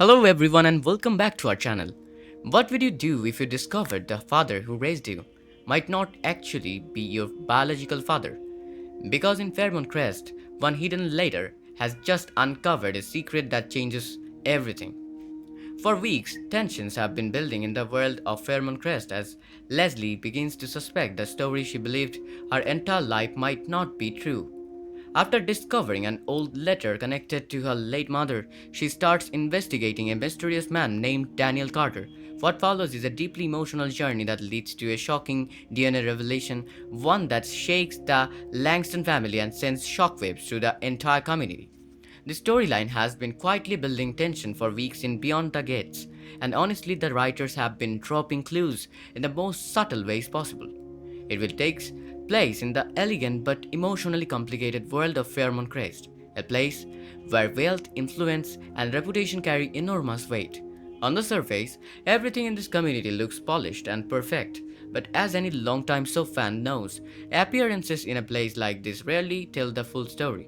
Hello everyone and welcome back to our channel. What would you do if you discovered the father who raised you might not actually be your biological father? Because in Fairmont Crest, one hidden letter has just uncovered a secret that changes everything. For weeks, tensions have been building in the world of Fairmont Crest as Leslie begins to suspect the story she believed her entire life might not be true. After discovering an old letter connected to her late mother, she starts investigating a mysterious man named Daniel Carter. What follows is a deeply emotional journey that leads to a shocking DNA revelation, one that shakes the Langston family and sends shockwaves through the entire community. The storyline has been quietly building tension for weeks in Beyond the Gates, and honestly, the writers have been dropping clues in the most subtle ways possible. It will take place in the elegant but emotionally complicated world of Fairmont Crest, a place where wealth, influence, and reputation carry enormous weight. On the surface, everything in this community looks polished and perfect, but as any longtime soap fan knows, appearances in a place like this rarely tell the full story.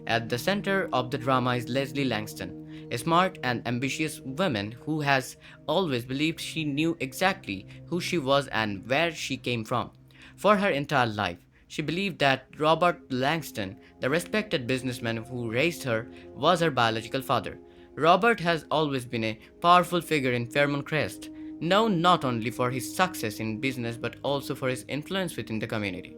At the center of the drama is Leslie Langston, a smart and ambitious woman who has always believed she knew exactly who she was and where she came from. For her entire life, she believed that Robert Langston, the respected businessman who raised her, was her biological father. Robert has always been a powerful figure in Fairmont Crest, known not only for his success in business but also for his influence within the community.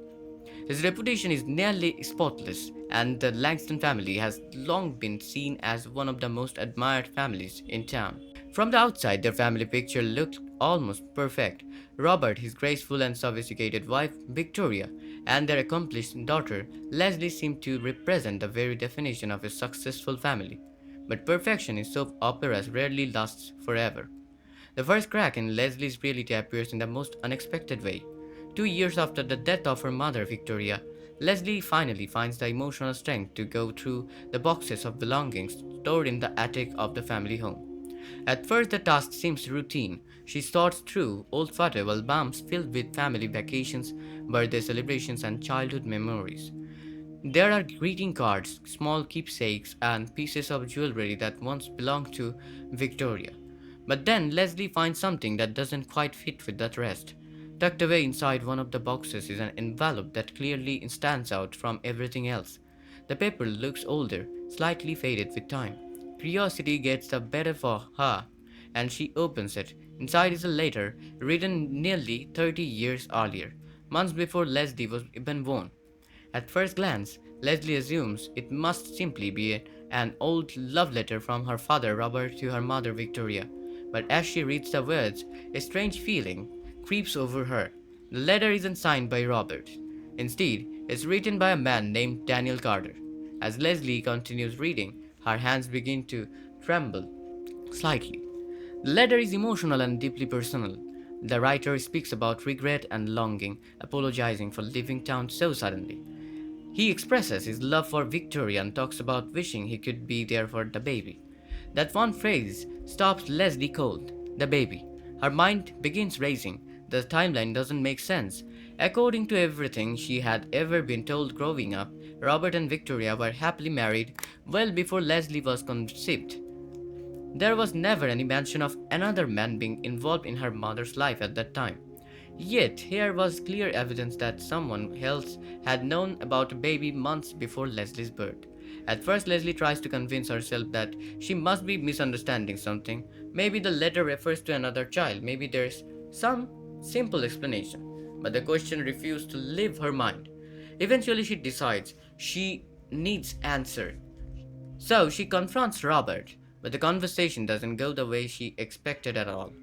His reputation is nearly spotless, and the Langston family has long been seen as one of the most admired families in town. From the outside, their family picture looked almost perfect. Robert, his graceful and sophisticated wife, Victoria, and their accomplished daughter, Leslie, seemed to represent the very definition of a successful family. But perfection in soap operas rarely lasts forever. The first crack in Leslie's reality appears in the most unexpected way. 2 years after the death of her mother, Victoria, Leslie finally finds the emotional strength to go through the boxes of belongings stored in the attic of the family home. At first, the task seems routine. She sorts through old photo albums filled with family vacations, birthday celebrations, and childhood memories. There are greeting cards, small keepsakes, and pieces of jewelry that once belonged to Victoria. But then Leslie finds something that doesn't quite fit with that rest. Tucked away inside one of the boxes is an envelope that clearly stands out from everything else. The paper looks older, slightly faded with time. Curiosity gets the better for her, and she opens it. Inside is a letter written nearly 30 years earlier, months before Leslie was even born. At first glance, Leslie assumes it must simply be an old love letter from her father Robert to her mother Victoria. But as she reads the words, a strange feeling creeps over her. The letter isn't signed by Robert. Instead, it's written by a man named Daniel Carter. As Leslie continues reading, her hands begin to tremble slightly. The letter is emotional and deeply personal. The writer speaks about regret and longing, apologizing for leaving town so suddenly. He expresses his love for Victoria and talks about wishing he could be there for the baby. That one phrase stops Leslie cold. The baby. Her mind begins racing. The timeline doesn't make sense. According to everything she had ever been told growing up, Robert and Victoria were happily married well before Leslie was conceived. There was never any mention of another man being involved in her mother's life at that time. Yet, here was clear evidence that someone else had known about a baby months before Leslie's birth. At first, Leslie tries to convince herself that she must be misunderstanding something. Maybe the letter refers to another child, maybe there's some simple explanation. But the question refused to leave her mind. Eventually, she decides she needs answer. So she confronts Robert, but the conversation doesn't go the way she expected at all.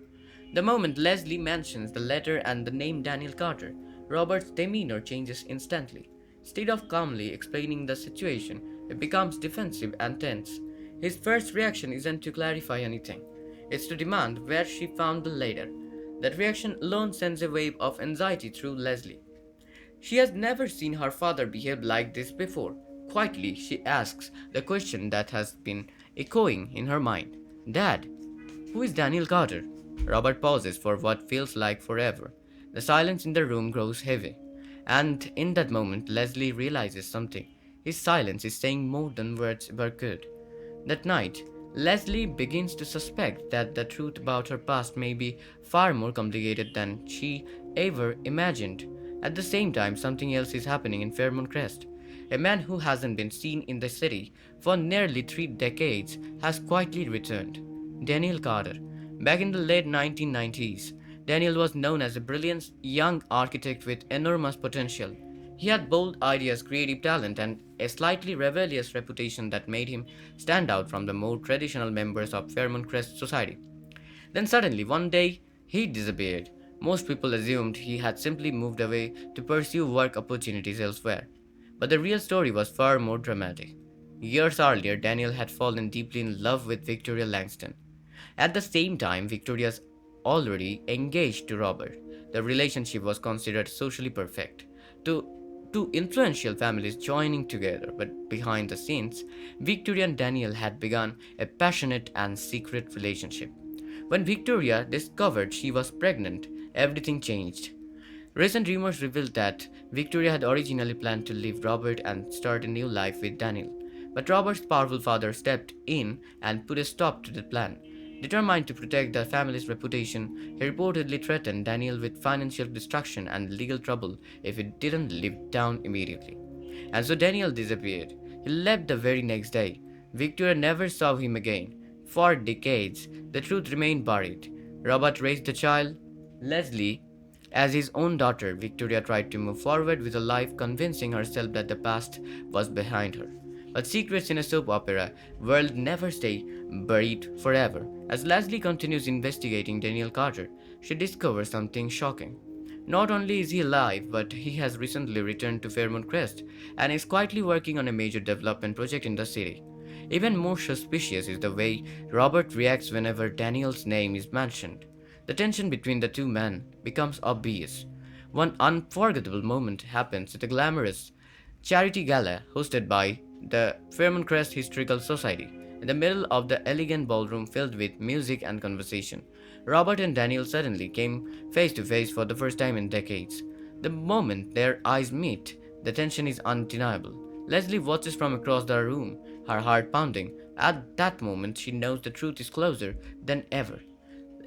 The moment Leslie mentions the letter and the name Daniel Carter, Robert's demeanor changes instantly. Instead of calmly explaining the situation, it becomes defensive and tense. His first reaction isn't to clarify anything, it's to demand where she found the letter. That reaction alone sends a wave of anxiety through Leslie. She has never seen her father behave like this before. Quietly, she asks the question that has been echoing in her mind. Dad, who is Daniel Carter? Robert pauses for what feels like forever. The silence in the room grows heavy. And in that moment, Leslie realizes something. His silence is saying more than words ever could. That night, Leslie begins to suspect that the truth about her past may be far more complicated than she ever imagined. At the same time, something else is happening in Fairmont Crest. A man who hasn't been seen in the city for nearly 3 decades has quietly returned. Daniel Carter. Back in the late 1990s, Daniel was known as a brilliant young architect with enormous potential. He had bold ideas, creative talent, and a slightly rebellious reputation that made him stand out from the more traditional members of Fairmont Crest society. Then suddenly, one day, he disappeared. Most people assumed he had simply moved away to pursue work opportunities elsewhere. But the real story was far more dramatic. Years earlier, Daniel had fallen deeply in love with Victoria Langston. At the same time, Victoria's already engaged to Robert. The relationship was considered socially perfect. To two influential families joining together, but behind the scenes, Victoria and Daniel had begun a passionate and secret relationship. When Victoria discovered she was pregnant, everything changed. Recent rumors revealed that Victoria had originally planned to leave Robert and start a new life with Daniel. But Robert's powerful father stepped in and put a stop to the plan. Determined to protect the family's reputation, he reportedly threatened Daniel with financial destruction and legal trouble if he didn't leave town immediately. And so Daniel disappeared. He left the very next day. Victoria never saw him again. For decades, the truth remained buried. Robert raised the child, Leslie, as his own daughter. Victoria tried to move forward with a life, convincing herself that the past was behind her. But secrets in a soap opera world never stay buried forever. As Leslie continues investigating Daniel Carter, she discovers something shocking. Not only is he alive, but he has recently returned to Fairmont Crest and is quietly working on a major development project in the city. Even more suspicious is the way Robert reacts whenever Daniel's name is mentioned. The tension between the two men becomes obvious. One unforgettable moment happens at a glamorous charity gala hosted by the Fairmont Crest Historical Society. In the middle of the elegant ballroom filled with music and conversation, Robert and Daniel suddenly came face to face for the first time in decades. The moment their eyes meet, the tension is undeniable. Leslie watches from across the room, her heart pounding. At that moment, she knows the truth is closer than ever.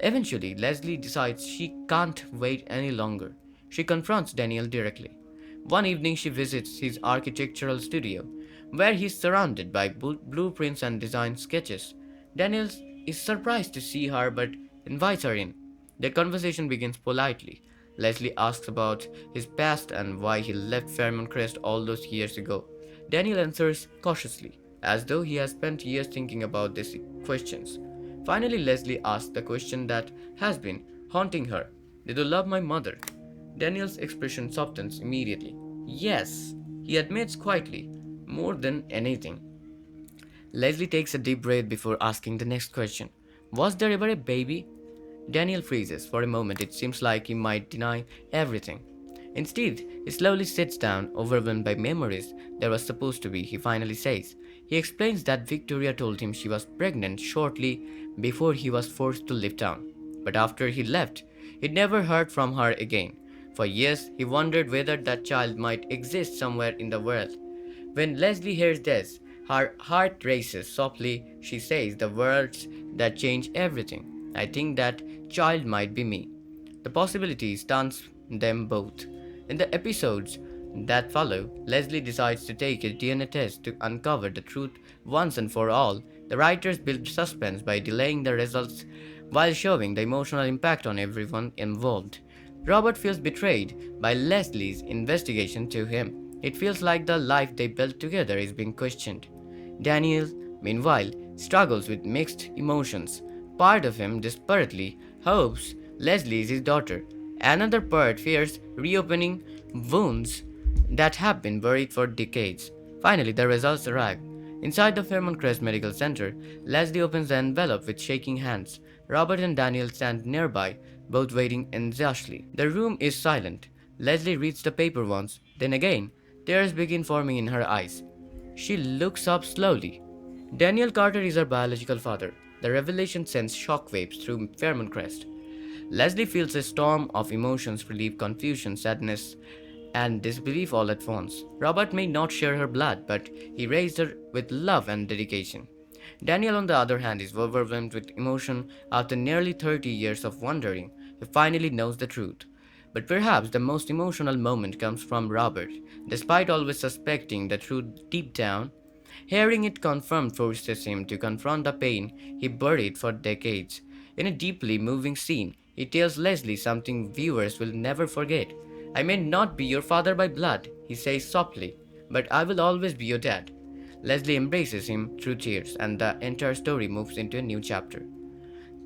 Eventually, Leslie decides she can't wait any longer. She confronts Daniel directly. One evening, she visits his architectural studio, where he's surrounded by blueprints and design sketches. Daniel is surprised to see her but invites her in. Their conversation begins politely. Leslie asks about his past and why he left Fairmont Crest all those years ago. Daniel answers cautiously, as though he has spent years thinking about these questions. Finally, Leslie asks the question that has been haunting her. Did you love my mother? Daniel's expression softens immediately. Yes, he admits quietly, more than anything. Leslie takes a deep breath before asking the next question. Was there ever a baby? Daniel freezes. For a moment, it seems like he might deny everything. Instead, he slowly sits down, overwhelmed by memories there was supposed to be, he finally says. He explains that Victoria told him she was pregnant shortly before he was forced to leave town. But after he left, he never heard from her again. For years, he wondered whether that child might exist somewhere in the world. When Leslie hears this, her heart races softly. She says the words that change everything. I think that child might be me. The possibility stuns them both. In the episodes that follow, Leslie decides to take a DNA test to uncover the truth once and for all. The writers build suspense by delaying the results while showing the emotional impact on everyone involved. Robert feels betrayed by Leslie's investigation to him. It feels like the life they built together is being questioned. Daniel, meanwhile, struggles with mixed emotions. Part of him desperately hopes Leslie is his daughter. Another part fears reopening wounds that have been buried for decades. Finally, the results arrive. Inside the Fairmont Crest Medical Center, Leslie opens the envelope with shaking hands. Robert and Daniel stand nearby, both waiting anxiously. The room is silent. Leslie reads the paper once, then again. Tears begin forming in her eyes. She looks up slowly. Daniel Carter is her biological father. The revelation sends shockwaves through Fairmont Crest. Leslie feels a storm of emotions, relief, confusion, sadness, and disbelief all at once. Robert may not share her blood, but he raised her with love and dedication. Daniel, on the other hand, is overwhelmed with emotion after nearly 30 years of wondering. He finally knows the truth. But perhaps the most emotional moment comes from Robert. Despite always suspecting the truth deep down, hearing it confirmed forces him to confront the pain he buried for decades. In a deeply moving scene, he tells Leslie something viewers will never forget. I may not be your father by blood, he says softly, but I will always be your dad. Leslie embraces him through tears, and the entire story moves into a new chapter.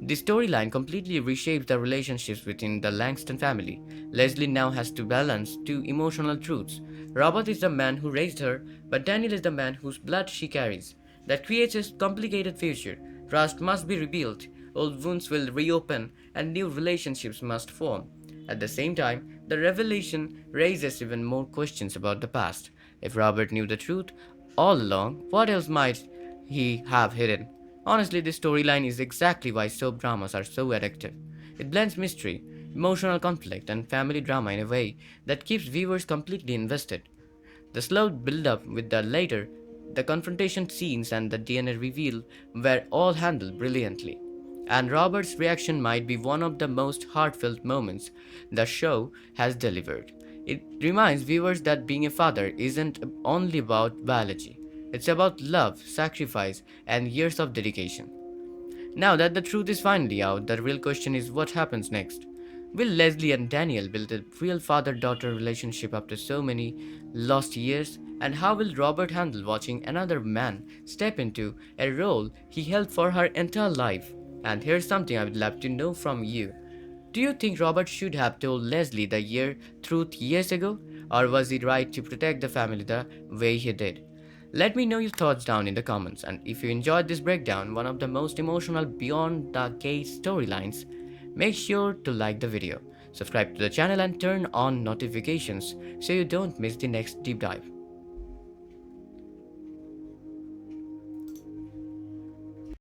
The storyline completely reshapes the relationships within the Langston family. Leslie now has to balance two emotional truths. Robert is the man who raised her, but Daniel is the man whose blood she carries. That creates a complicated future. Trust must be rebuilt, old wounds will reopen, and new relationships must form. At the same time, the revelation raises even more questions about the past. If Robert knew the truth all along, what else might he have hidden? Honestly, this storyline is exactly why soap dramas are so addictive. It blends mystery, emotional conflict, and family drama in a way that keeps viewers completely invested. The slow build up with the confrontation scenes and the DNA reveal were all handled brilliantly. And Robert's reaction might be one of the most heartfelt moments the show has delivered. It reminds viewers that being a father isn't only about biology, it's about love, sacrifice, and years of dedication. Now that the truth is finally out, the real question is what happens next? Will Leslie and Daniel build a real father daughter relationship after so many lost years? And how will Robert handle watching another man step into a role he held for her entire life? And here's something I would love to know from you. Do you think Robert should have told Leslie the truth years ago? Or was he right to protect the family the way he did? Let me know your thoughts down in the comments, and if you enjoyed this breakdown, one of the most emotional beyond the gate storylines, make sure to like the video, subscribe to the channel and turn on notifications so you don't miss the next deep dive.